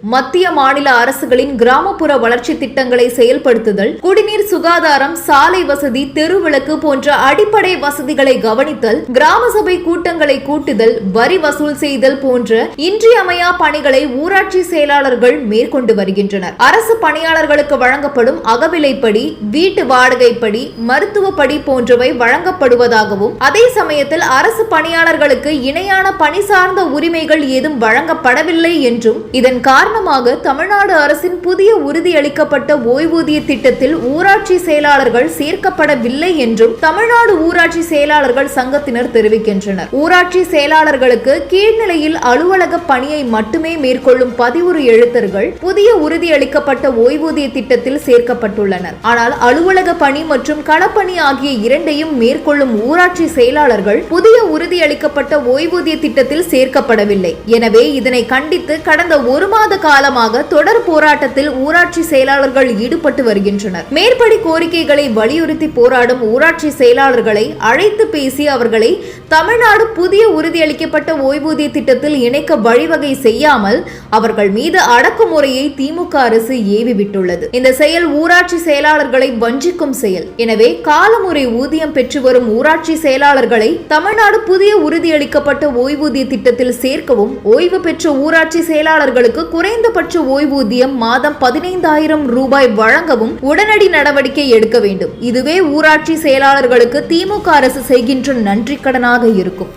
மத்திய மாநில அரசுகளின் கிராமப்புற வளர்ச்சி திட்டங்களை செயல்படுத்துதல், குடிநீர், சுகாதாரம், சாலை வசதி, தெருவிளக்கு போன்ற அடிப்படை வசதிகளை கவனித்தல், கிராம சபை கூட்டங்களை கூட்டுதல், வரி வசூல் செய்தல் போன்ற இன்றியமையா பணிகளை ஊராட்சி செயலாளர்கள் மேற்கொண்டு வருகின்றனர். அரசு பணியாளர்களுக்கு வழங்கப்படும் அகவிலைப்படி, வீட்டு வாடகைப்படி, மருத்துவப்படி போன்றவை வழங்கப்படுவதாகவும், அதே சமயத்தில் அரசு பணியாளர்களுக்கு இணையான பணி சார்ந்த உரிமைகள் ஏதும் வழங்கப்படவில்லை என்றும், இதன் காரணமாக தமிழ்நாடு அரசின் புதிய உறுதியளிக்கப்பட்ட ஓய்வூதிய திட்டத்தில் ஊராட்சி செயலாளர்கள் சேர்க்கப்படவில்லை என்றும் தமிழ்நாடு ஊராட்சி செயலாளர்கள் சங்கத்தினர் தெரிவிக்கின்றனர். ஊராட்சி செயலாளர்களுக்கு கீழ்நிலையில் அலுவலக பணியை மட்டுமே மேற்கொள்ளும் பதிவுறு எழுத்தர்கள் புதிய உறுதியளிக்கப்பட்ட ஓய்வூதிய திட்டத்தில் சேர்க்கப்பட்டுள்ளனர். ஆனால் அலுவலக பணி மற்றும் களப்பணி ஆகிய இரண்டையும் மேற்கொள்ளும் ஊராட்சி செயலாளர்கள் புதிய உறுதியளிக்கப்பட்ட ஓய்வூதிய திட்டத்தில் சேர்க்கப்படவில்லை. எனவே இதனை கண்டித்து கடந்த ஒரு மாத காலமாக தொடர் போராட்டத்தில் ஊராட்சி செயலாளர்கள் ஈடுபட்டு வருகின்றனர். மேற்படி கோரிக்கைகளை வலியுறுத்தி போராடும் ஊராட்சி செயலாளர்களை அழைத்து பேசி அவர்களை தமிழ்நாடு புதிய உறுதியளிக்கப்பட்ட ஓய்வூதிய திட்டத்தில் இணைக்க வழிவகை செய்யாமல் அவர்கள் மீது அடக்குமுறையை திமுக அரசு ஏவிவிட்டுள்ளது. இந்த செயல் ஊராட்சி செயலாளர்களை வஞ்சிக்கும் செயல். எனவே காலமுறை ஊதியம் பெற்று வரும் ஊராட்சி செயலாளர்களை தமிழ்நாடு புதிய உறுதியளிக்கப்பட்ட ஓய்வூதிய திட்டத்தில் சேர்க்கவும், ஓய்வு பெற்ற ஊராட்சி செயலாளர்களுக்கு குறைந்தபட்ச ஓய்வூதியம் மாதம் 15,000 ரூபாய் வழங்கவும் உடனடி நடவடிக்கை எடுக்க வேண்டும். இதுவே ஊராட்சி செயலாளர்களுக்கு திமுக அரசு செய்கின்ற நன்றி கடனாக இருக்கும்.